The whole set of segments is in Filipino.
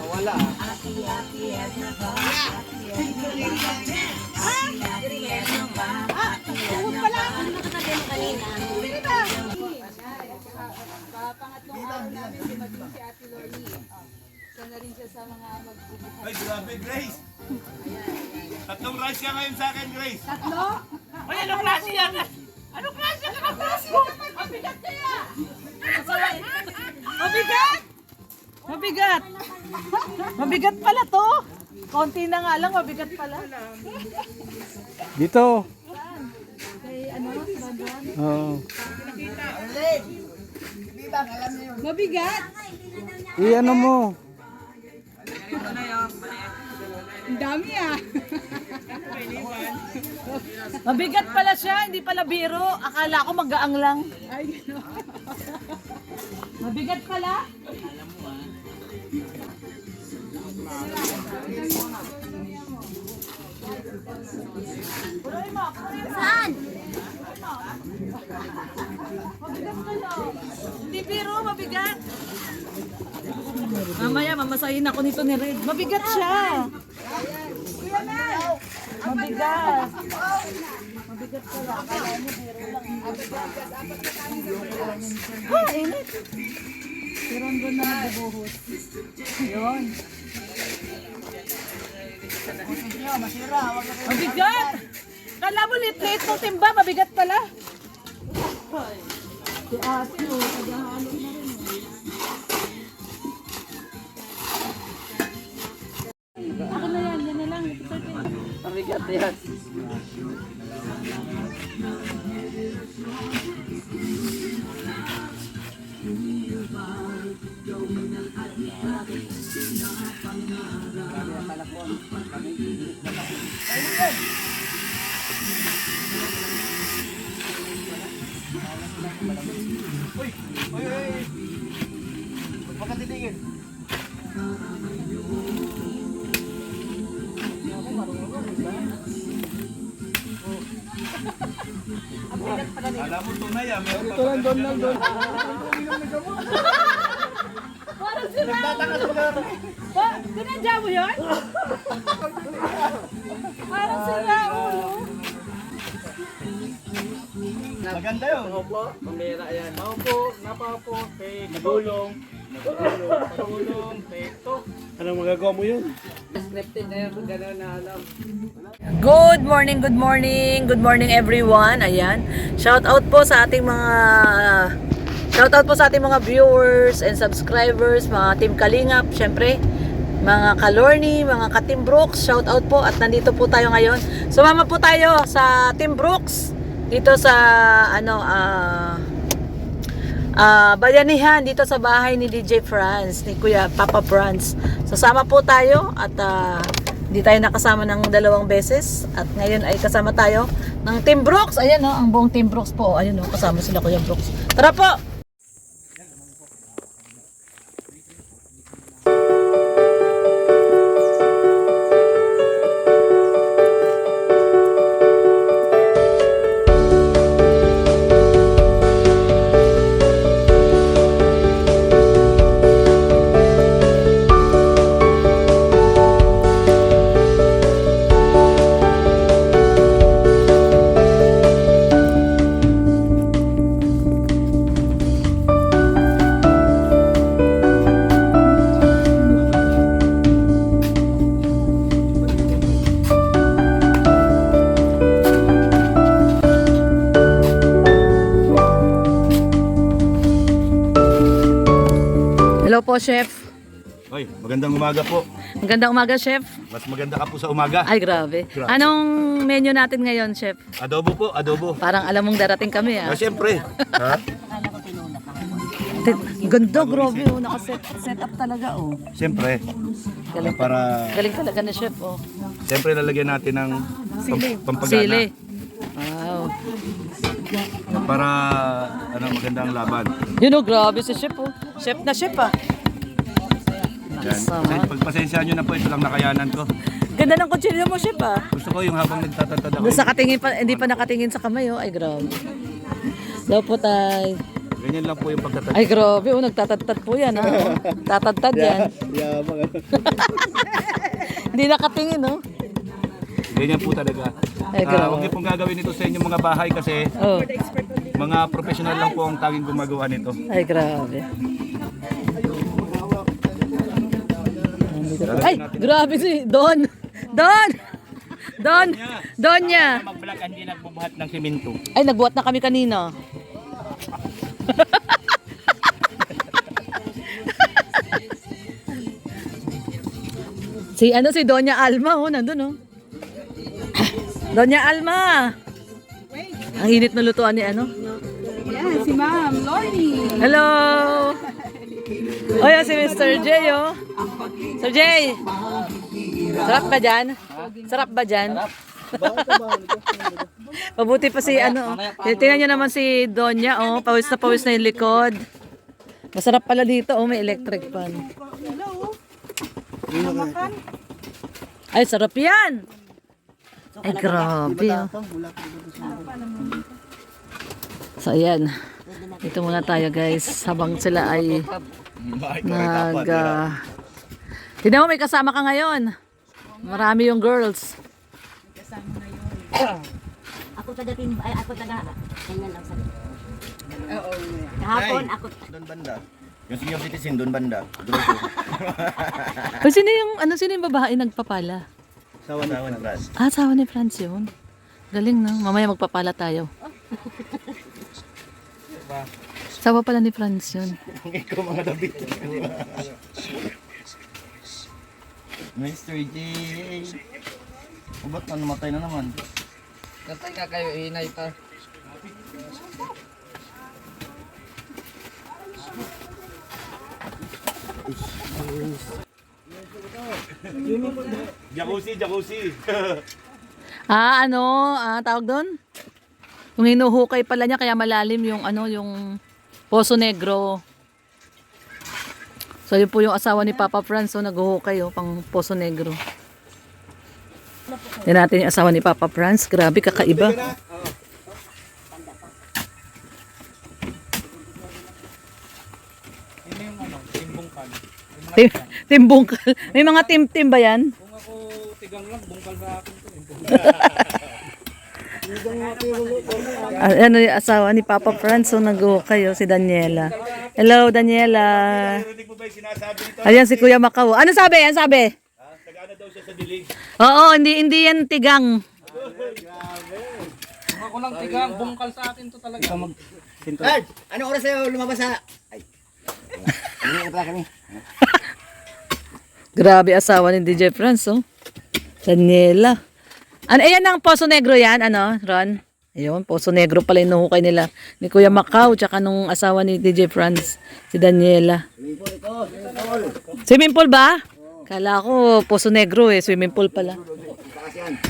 Wala. Pangatlong araw namin dumating si Ate Lorny. Isa na rin siya sa mga magbubukas. Ay, grabe, Grace! Tatlong rice ka ngayon sa akin, Grace! Tatlo? Ay, anong klase yan? Anong klase yan? Anong klase mo? Mabigat kaya! Mabigat! Mabigat! Mabigat pala to. Konti na nga lang, mabigat pala. Dito. Kay ano, Brandon? Oo. Mabigat? I-ano mo? Ang dami ah. Mabigat pala siya, hindi pala biro. Akala ko magaang lang. Ay, gano'n. Mabigat pala. Saan? Mabigat pala. Hindi biro, mabigat. Mamaya, mamasahin ako nito ni Red. Mabigat siya. Mabigat. Mabigat pala. Akala niya biro lang. Init. Si Rondon na nagbubuhos. Yun. Mabigat! Kala mo lit-lit ng timba, mabigat pala. Si ate o, naghahalo na rin. Ako na yan na lang. Mabigat yan. Pagkatitingin. Alam mo, tunay ah. Meron Ito lang doon lang doon. Parang sila. Sinadya mo yun? Parang sila ulo. Maganda yun. Opo, pamera yan. Maupo, napapo, take, nagulong. Nagulong, take, to. Anong magagawa mo yun? Scripted na yun, gano'n na alam. Good morning, good morning. Good morning everyone. Ayan. Shout out po sa ating mga viewers and subscribers, mga Team Kalingap, syempre, mga Kalorny, mga ka-Team Brooks. Shout out po at nandito po tayo ngayon. Sumama po tayo sa Team Brooks dito sa Bayanihan, dito sa bahay ni DJ Franz, ni Kuya Papa Franz. Sasama po tayo at hindi tayo nakasama ng 2 beses at ngayon ay kasama tayo ng Team Brooks. Ayan o, ang buong Team Brooks po. Ayan o, kasama sila Kuya Brooks. Tara po! Hello po, Chef. Oy, magandang umaga po. Magandang umaga, Chef. Mas maganda ka po sa umaga. Ay, grabe. Grabe. Anong menu natin ngayon, Chef? Adobo po, adobo. Parang alam mong darating kami, ah. Siyempre. Ha? Ganda, grabe, oh. Naka-set up talaga, oh. Siyempre. Galing, Para, galing talaga na, Chef, oh. siyempre lalagyan natin ng pampagana. Sili. Wow. Para, magandang laban. Yun, oh, grabe si Chef, oh. Chef na chef, ah. Yan. Sama. Pagpasensya nyo na po, ito lang nakayanan ko. Ganda ng kutsilyo mo, Chef, ah. Gusto ko yung habang nagtatatad ako. Doon sa katingin pa, hindi pa nakatingin sa kamay, oh. Ay, grabe. Daw po tayo. Ganyan lang po yung pagtatad. Ay, grabe. Oh, nagtatadtad po yan. Ha? Tatadtad yan. Yabang. Hindi nakatingin, no? Ganyan po talaga. Ay, grabe. Huwag niyo pong gagawin ito sa inyong mga bahay kasi Oh. mga professional lang po ang tanging gumagawa nito. Ay, grabe. Ay, grabe si Don. Don! Don! Donya! Mag-vlog hindi nagbubuhat ng simento. Ay, nagbuhat na kami kanina. si Donya Alma, oh, nandun, oh. Donya Alma! Ang init na lutuan ni ano? Yan, si Ma'am Lorny. Hello! Oh, yan si Mr. J, oh. Sir J! Sarap ba dyan? Sarap ba dyan? Mabuti pa si ano, oh. Tingnan nyo naman si Donya, oh. Pawis na yung likod. Masarap pala dito, oh. May electric fan. Ay, sarap yan! Ay, grabe, oh. So, ayan. Dito muna tayo, guys. Habang sila ay tignan mo, may kasama ka ngayon. Marami yung girls. Ako taga ganyan lang sabi. Kahapon ako Doon banda. Yung senior citizen doon banda. Pero sino yung babae nagpapala? Sawa na Brad. Ah, asawa ni Franz yun. Galing, no? Mamaya magpapala tayo. Asawa pala ni Franz yun. Ikaw mga David. Mr. J. O ba't namatay na naman? Katay ka kayo, inay pa. Jacuzzi. Tawag doon? Yung hinuhukay pala niya kaya malalim yung yung Poso Negro. So yun po yung asawa ni Papa Franz, so naghuhukay pang Poso Negro. Yan natin yung asawa ni Papa Franz. Grabe, kakaiba. Timbungkal. May mga tim-tim ba yan? Kung ako tigang lang, bungkal sa akin to. Ano yung asawa ni Papa Franz, so naghuhukay si Daniela. Hello, Daniela. Narinig mo ba yung sinasabi nito? Ayan si Kuya Macau. Ano sabi? Ano sabi? Tagana daw siya sa dilig. Oo, hindi yan tigang. Kung ako lang tigang, bungkal sa akin to talaga. Dad, ano oras sa'yo lumabas sa... Ay. Hindi pa kami. Grabe asawa ni DJ Franz, oh. Daniela. Ayan ang Poso Negro yan, Ron? Ayun, Poso Negro pala yung nuhukay nila. Ni Kuya Macau, tsaka nung asawa ni DJ Franz, si Daniela. Swimming pool ba? Kala ko, Poso Negro swimming pool pala.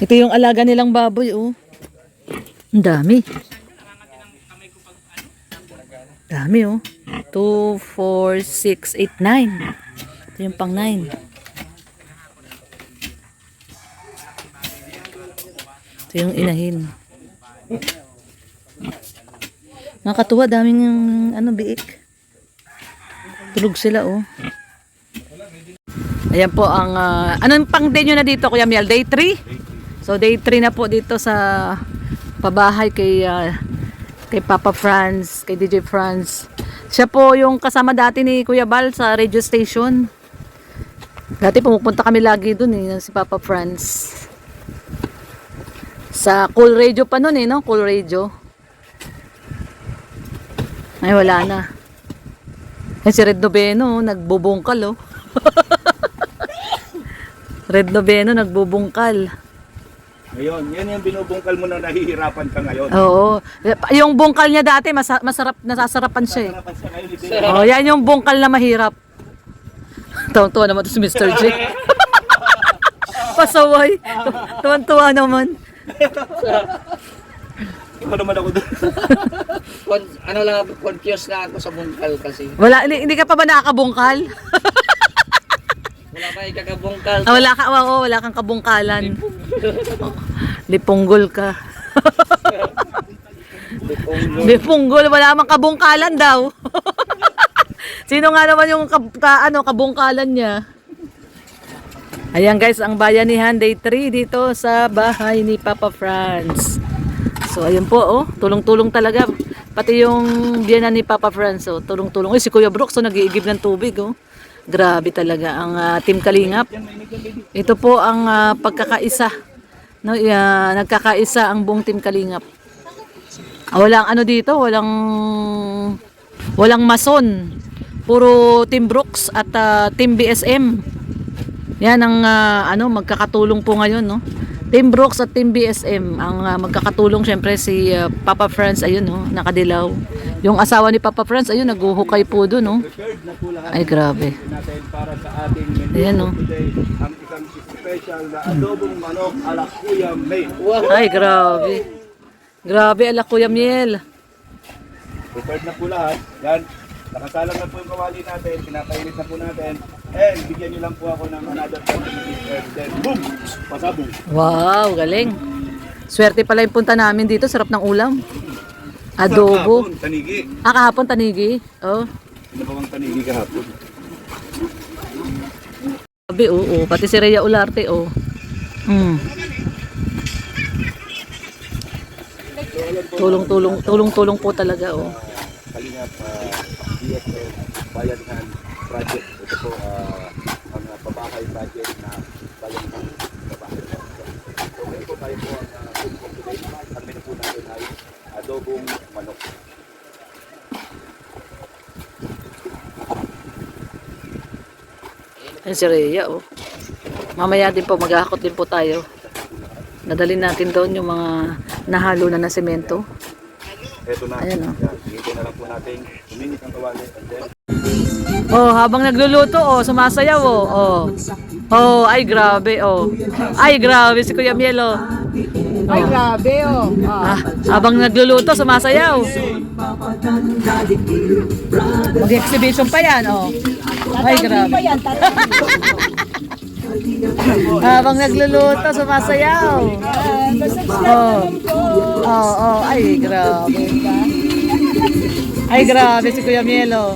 Ito yung alaga nilang baboy, oh. Ang dami. Dami, oh. 2, 4, 6, 8, 9. Ito yung pang 9. Ito yung inahin. Nakakatuwa, daming biik. Tulog sila, oh. Ayan po ang, anong pang day nyo na dito, Kuya Miel? Day 3? So, day 3 na po dito sa pabahay kay Papa Franz, kay DJ Franz. Siya po yung kasama dati ni Kuya Bal sa radio station. Dati pumupunta kami lagi dun si Papa Franz. Sa Cool Radio pa nun no? Cool Radio. Ay, wala na. Ay, si Red Noveno, nagbubungkal, oh. Red Noveno, nagbubungkal. Ngayon, yan yung binubungkal mo na nahihirapan ka ngayon. Oo. Yung bungkal niya dati, masarap, nasasarapan siya, eh. Hirapan siya ngayon. Oh, yan yung bungkal na mahirap. Tuwan-tuwa naman to si Mr. J. Pasaway. Tuwan-tuwa naman. Ano naman ako doon? Ano lang, confused na ako sa bungkal kasi. Wala, hindi ka pa ba nakakabungkal? Wala pa ikakabungkal. Wala kang kabungkalan. Lipunggol ka. Bipunggol, wala mang kabungkalan daw. Sino nga naman yung kabungkalan niya? Ayan guys, ang bayanihan day 3 dito sa bahay ni Papa Franz. So ayun po, oh, tulong-tulong talaga. Pati yung biyanan ni Papa Franz, oh, tulong-tulong. Si Kuya Brooks, so nag-iigib ng tubig, oh. Grabe talaga ang Team Kalingap. Ito po ang pagkakaisa. No, nagkakaisa ang buong Team Kalingap. Walang ano dito, walang mason. Puro Team Brooks at Team BSM. Yan ang magkakatulong po ngayon, no. Team Brooks at Team BSM ang magkakatulong. Syempre si Papa Franz, ayun, no, nakadilaw. Yung asawa ni Papa Franz, ayun, naguhukay po doon, no. Ay, grabe. Natin para sa ating menu Ayan, no. today, ang isang special na adobong manok ala Kuya May. Ay, grabe. Grabe, ala Kuya Miel. Prepared na po lahat. Yan. Nakasalang na po yung kawali natin. Pinakainit na po natin. And bigyan nyo lang po ako ng another 40 minutes. And then boom! Pasabong. Wow, galing. Swerte pala yung punta namin dito. Sarap ng ulam. Adobo. Kahapon, tanigi. Kahapon tanigi. Oh. Ano ba ang tanigi kahapon? Grabe, oo. Pati si Rhea Ularte, oh. Tulong-tulong po talaga, oh. Kalingap BSM Bayanihan Project. Ito po ang pabahay project na Bayanihan Pabahay. So ngayon po tayo po ang today. Ang menu po natin ay adobong manok. Ayun si Rhea, oh. Mamaya din po, maghahakot din po tayo. Nadalhin natin doon yung mga nahalo na semento. Ito na. Ayan, oh. Yan. Hintay na lang po natin. Uminit ang kawali. And then, Oh, habang nagluluto, oh, sumasayaw, oh. Oh, oh, ay grabe, oh. Ay grabe si Kuya Miel, oh. Ay, grabe, oh. Habang nagluluto, sumasayaw. Mag-exhibition pa yan, oh. Ay grabe. Habang nagluluto, sumasayaw. Oh, oh, oh, ay grabe. Ay grabe si Kuya Miel, oh.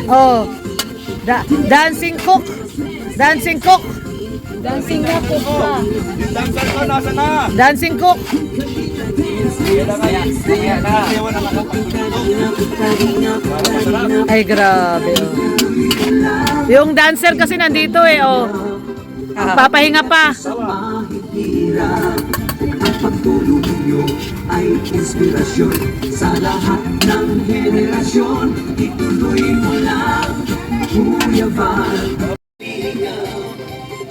Oh, dancing cook. Dancing cook. Dancing na po ko. yung dancer ko, nasa na? Dancing cook. Ewan ang ako. Ay grabe, oh. Yung dancer kasi nandito, eh, oh. Papahinga pa. Pagtulong nyo ay inspirasyon sa lahat ng henerasyon. Ituloy mo lang, Kuya Val.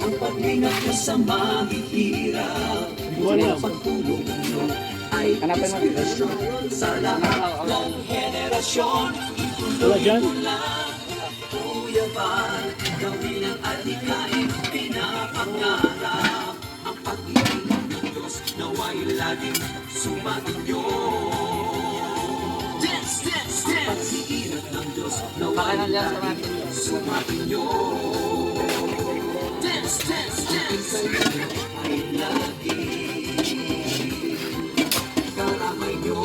Ang paglingat nyo sa mahihirap. Ang pagtulong nyo ay inspirasyon sa lahat ng henerasyon. Ituloy mo lang, Kuya Val. Gawin ang adhikain, pinapangarap. Ang pag-ibig ng Diyos nawa'y laging sumainyo. Dance, dance, dance. Ang pag-ibig ng Diyos nawa'y laging sumainyo. Dance, dance, dance. Ay laging karamay nyo.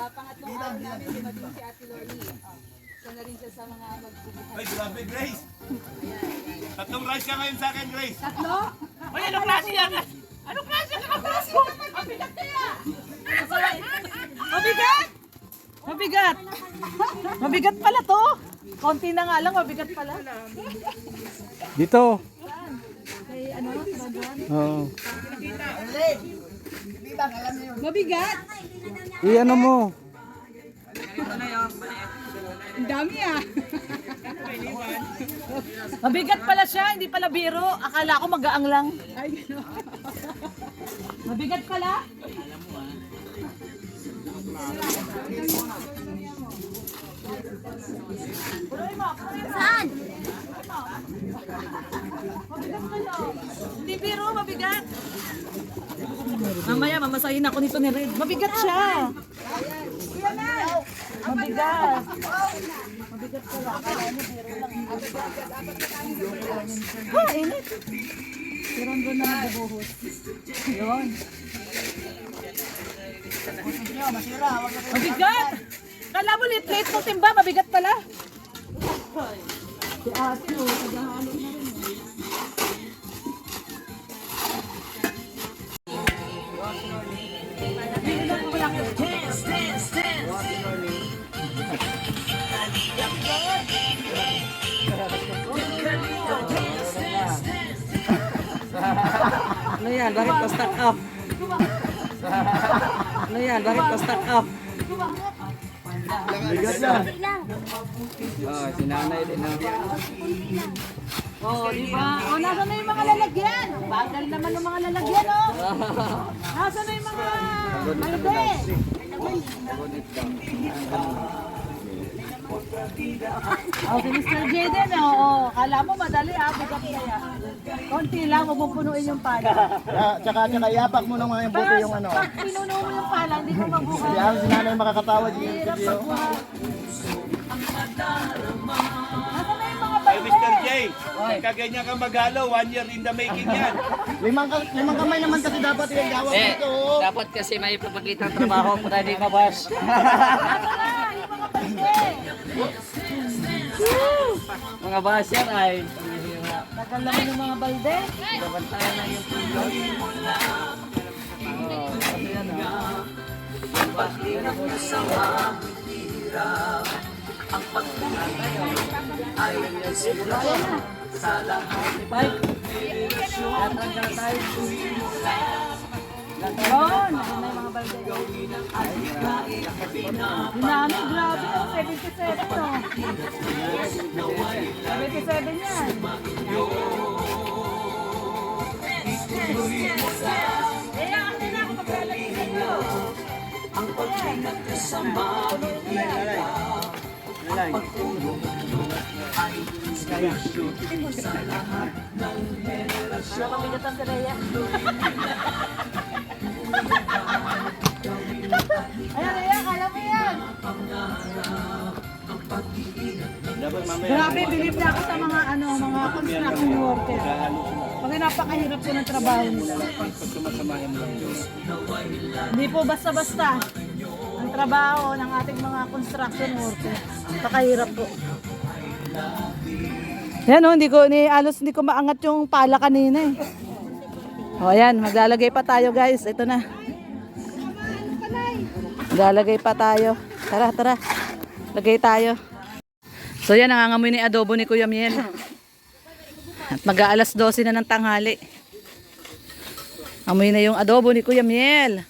Pangatlong araw namin, dumating si Ate Lorny. Isa na rin siya sa mga magbibigay. Ay, grabe, Grace. Tatlong rice ka ngayon sa akin, Grace. Tatlo? Uy, anong klase yan? Anong klase ka ng braso? Ang bigat kaya! Mabigat! Mabigat! Mabigat pala to. Konti na nga lang, mabigat pala. Dito. Kay ano? Oo. Mabigat! Ano mo? Ang dami ah! Mabigat pala siya, hindi pala biro. Akala ko magaang lang. Ay, gano'n. Mabigat pala. Saan? Hindi biro, mabigat. Mamaya, mamasahin ako nito ni Red. Mabigat siya. Mabigat. Mabigat pala. Ha, init. Meron doon na nabubuhos. Yun. Mabigat! Kala mo lit-late mo timba, mabigat pala. Si ate, naghahalo na rin. Ano yan? Bakit pa-stack up? Ano yan? Bakit pa-stack up? Bigat na. Oh, sinanay din na. Oh, di ba? Oh, nasa na yung mga lalagyan? Bagal naman ng mga lalagyan, oh. Nasa na yung mga malde? Oh, si Mr. Jaden, oh. Kala mo madali, ah. Bigat na yan. Konti lang, huwag mong punuin yung pala. Tsaka yapak mo nung mga buti yung ano. Pag pinuno mo yung pala, hindi mo mabuhay. Kaya si nanay makakatawad yung Hirap video. magbuhay. Nasa na yung mga Ay, balde? Mr. J, pagkaganyan ka magalaw, 1 year in the making yan. Limang kamay naman kasi dapat yung gawak dito. Dapat kasi may pagpagkitang trabaho para hindi mabas. Nasa na yung mga balde? Mga basher ay Tagal naman yung mga balde. babantayan na yung pulo. Oh, kasi yan ah. Yun, ano na yung mga balde. Dinami, grabe oh, 77 no. 77 yan. Eh, ako na ako maglalagay sa iyo. Ano mabigat ang Tereya? Ayan, Tereya, kala mo yan. Grabe, bilib na ako sa mga mga construction worker. Pag napakahirap po ng trabaho nila. Hindi po basta-basta ang trabaho ng ating mga construction worker. Napakahirap po. Yan o, alos hindi ko maangat yung pala kanina eh. O ayan, maglalagay pa tayo guys. Ito na. Maglalagay pa tayo. Tara, tara. Lagay tayo. So yan, nangangamoy ni adobo ni Kuya Miel. At mag-aalas 12 na ng tanghali. Amoy na yung adobo ni Kuya Miel.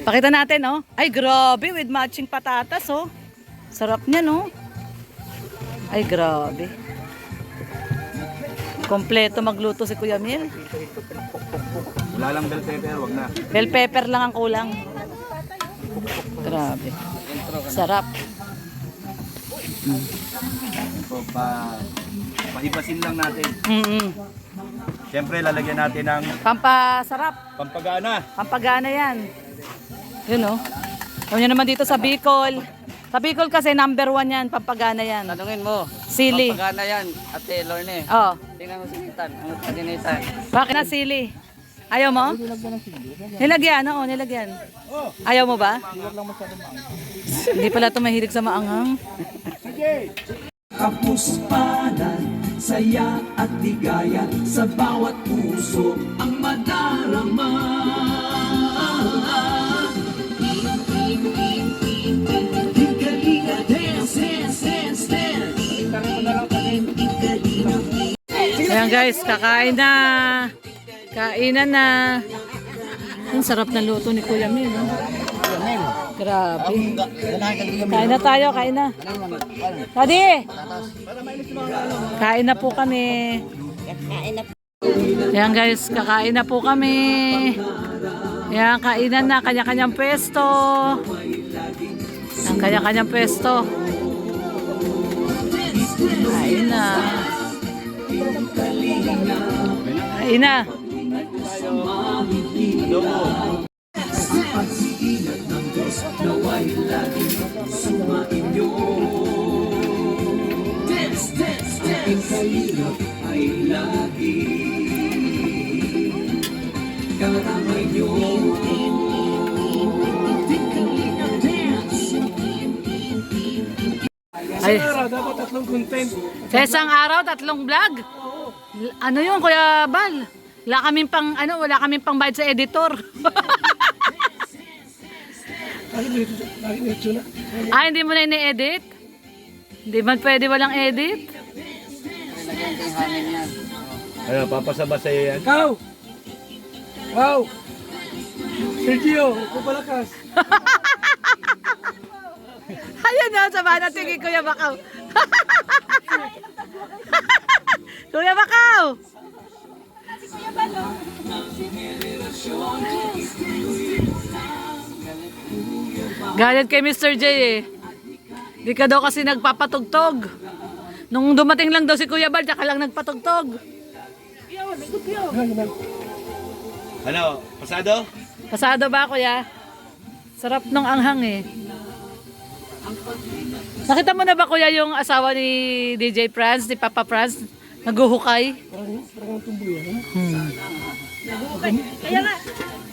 Pakita natin, oh. Ay, grabe, with matching patatas, oh. Sarap niya, no? Ay, grabe. Kompleto magluto si Kuya Miel. Wala lang bell pepper, wag na. Bell pepper lang ang kulang. Grabe. Sarap. So, pahibasin lang natin. Siyempre, lalagyan natin ng Pampasarap. pampagana. Pampagana yan. Yun, oh. Alam niyo naman dito sa Bicol. Sa Bicol kasi number 1 yan. Pampagana yan. Tanungin mo, Sili. pagana yan, Ate Lorne. Oh. Tingnan mo si Nitan, ang paginitan. Bakit na sili? Ayaw mo? Nilagyan, oo, nilagyan. Ayaw mo ba? Hindi pala ito mahilig sa maanghang. Kapuspanan, saya at ligaya sa bawat puso ang madarama. Higa-higa, dance, dance, dance, dance. Ayan guys, kakain na. Kainan na. Ang sarap ng luto ni Kuya Mil. No? Grabe. Kain na tayo, kain na. Daddy! Kain na po kami. Ayan guys, kakain na po kami. Ayan, kainan na. Kanya-kanyang pwesto. Ang kanya-kanyang pwesto. Ayun na. Ayun na. Ay, Dapat tatlong content. sa isang araw, 3 vlog. Ano yun, Kuya Bal? Wala kaming pang bayad sa editor. Lagi nito na. Hindi mo na ini-edit? Hindi man pwede walang edit? Ano, papasaba sa'yo yan? Ikaw! Wow! Sergio, kupalakas. Ayun na, sabahan natin kay Kuya Bakaw. Kuya Bakaw! Galit kay Mr. J eh. Di ka daw kasi nagpapatugtog. Nung dumating lang daw si Kuya Bal, tsaka lang nagpatugtog. Ano, pasado? Pasado ba, Kuya? Sarap nung anghang eh. Nakita mo na ba, Kuya, yung asawa ni DJ Franz, ni Papa Franz? Naguhukay? Parang tumbuyan. Kaya nga,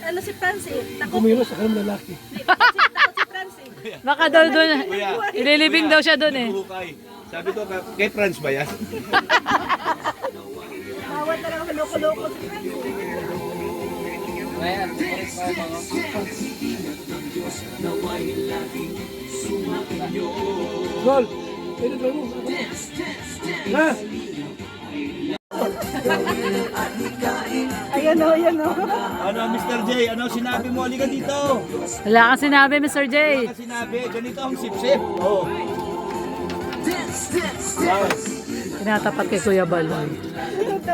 ano si Franz eh. Kumilos sa kanang lalaki. Takot si Franz eh. Baka daw doon, ililibing daw siya doon eh. Hukay. Sabi ko, kay Franz ba yan? Bawat na lang loko-loko si Franz eh. Gol! Pwede ba mo? Ha? Ayan o. Ano, Mr. J, ano sinabi mo? Halika dito. Wala kang sinabi, Mr. J. Ano sinabi? Ganito ang sip-sip. Oh. Tinatapat kay Kuya Bal. Kita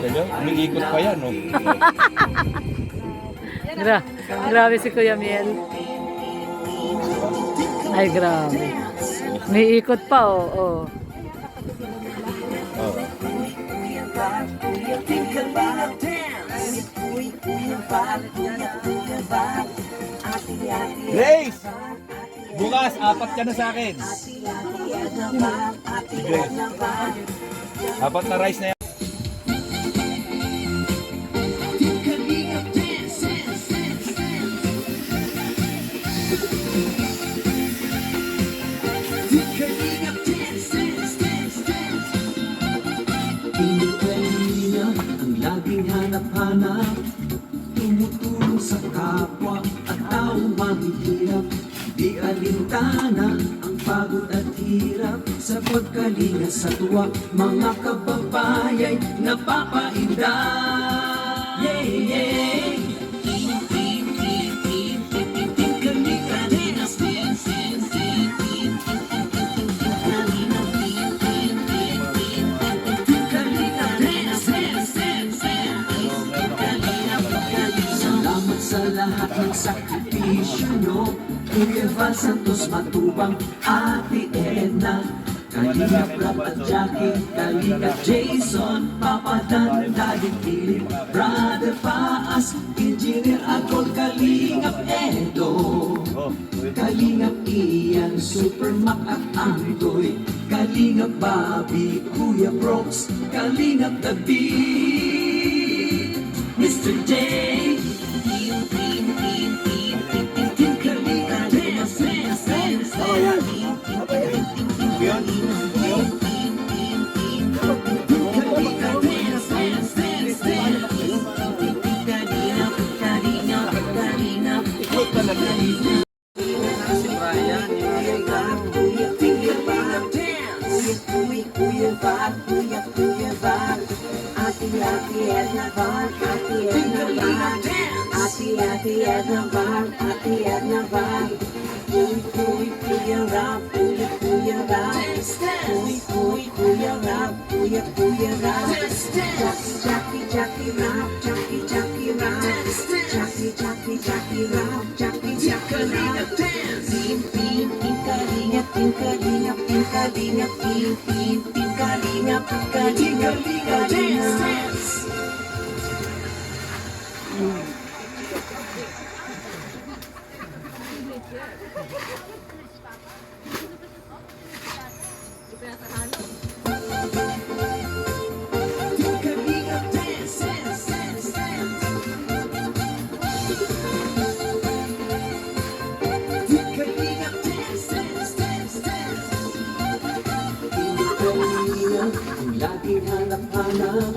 nyo? Umiikot pa yan, no? Grabe si Kuya Miel. Ay, grabe. May ikot pa, oh. Grace! Bukas, 4 ka na sa akin. Grace. 4 na rice na yan. Ang laging hanap-hanap, tumutulong sa kapwa at taong mahihirap. Di alintana ang pagod at hirap sa pagkalinga sa tuwa. Mga kababayay napapainda. Yeah, yeah. Salamat sa lahat ng sakripisyo nyo, Kuya Val Santos Matubang, Ate Edna, Kalingap Rap at Jackie, Kalingap Jason, Papa Dan, Daddy Philip, Brother Paas, Engineer Agol, Kalingap Edo, Kalingap Ian, Super Mac at Anggoy, Kalingap Bobby, Kuya Brooks, Kalingap David, Mr. J. Jackie Laging hanap-hanap,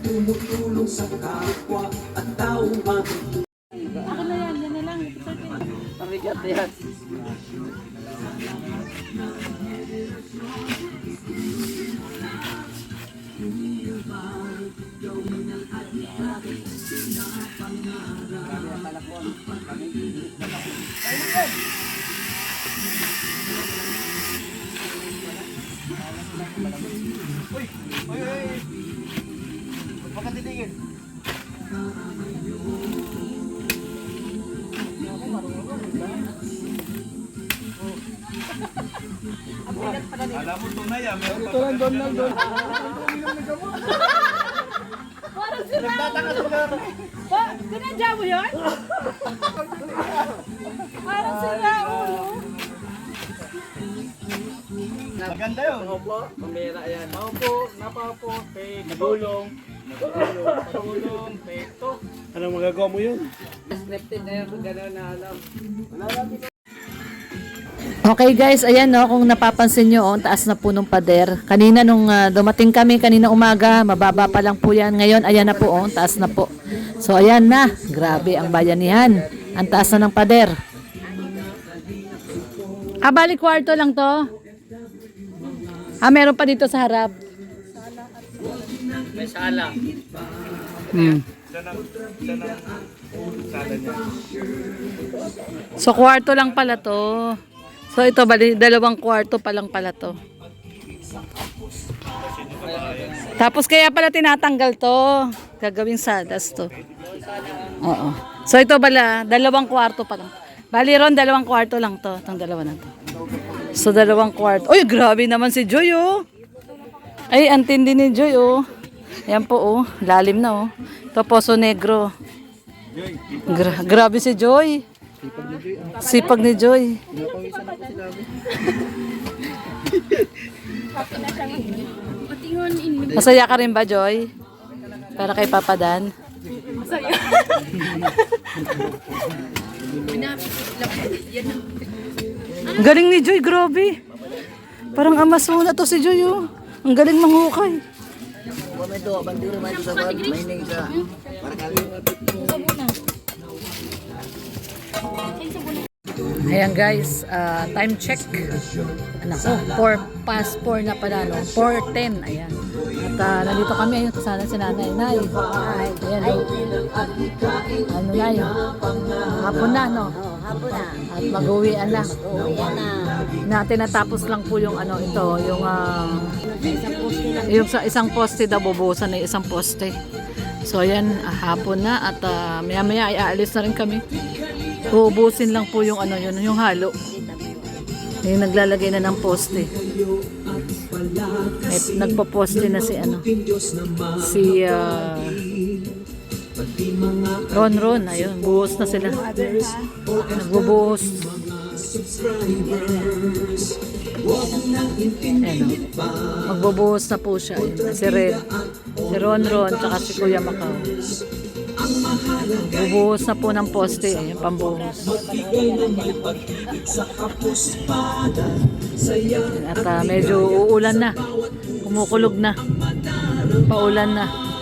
tumutulong sa kapwa at taong makikinig. Pamigat na yan. Alam mo tunay ah, meron pa Ito lang, Donald. Sinadya mo yun? Parang sira ulo. Maganda yun. Opo, pamira yan. Maupo, napaupo, take, nagulong, patulong, take, to. Anong magagawa mo yun? Scripted na yan, gano'n na alam. Okay guys, ayan no, kung napapansin nyo, ang taas na po ng pader. Kanina nung dumating kami, kanina umaga, mababa pa lang po yan. Ngayon, ayan na po, ang taas na po. So ayan na, grabe ang bayanihan. Ang taas na ng pader. Bali kwarto lang to. Meron pa dito sa harap. May sala. Sala niya. So kwarto lang pala to. So ito bali, 2 kwarto pa lang pala to. Tapos kaya pala tinatanggal to. Gagawing salas to. Oo. So ito bala, 2 kwarto pa lang. Bali ron, 2 kwarto lang to. Itong 2 na to. So 2 kwarto. Uy, grabe naman si Joy oh. Ay, ang tindi ni Joy oh. Ayan po oh, lalim na oh. Ito Poso Negro. Grabe si Joy. Sipag ni Joy. Masaya ka rin ba, Joy? Para kay Papa Dan? Masaya. Galing ni Joy, grabe. Parang amasuna to si Joy, oh. Ang galing manghukay. Ayan guys, time check. Ano ko, 4:04 na pala, no? 4:10, ayan. At nandito kami, ayun, kasana si Nanay. Nay, ayan, ano na yun? Hapon na, no? Hapon na. At mag-uwian na. Uwian na. Natin natapos lang po yung ano ito, yung sa isang poste daw bubusan na isang poste. So ayan, hapon na at maya-maya ay aalis na rin kami. Uubusin lang po yung ano yun, yung halo. Yung naglalagay na ng poste. At nagpo-poste na si ano, si Ron, ayun, buhos na sila. Nagbubuhos. Ayan, magbubuhos na po siya. Ayun, si Red, si Ron, tsaka si Kuya Macau. Bubuhos na po ng poste. Ayun, pambuhos. At medyo uulan na. Kumukulog na. Paulan na.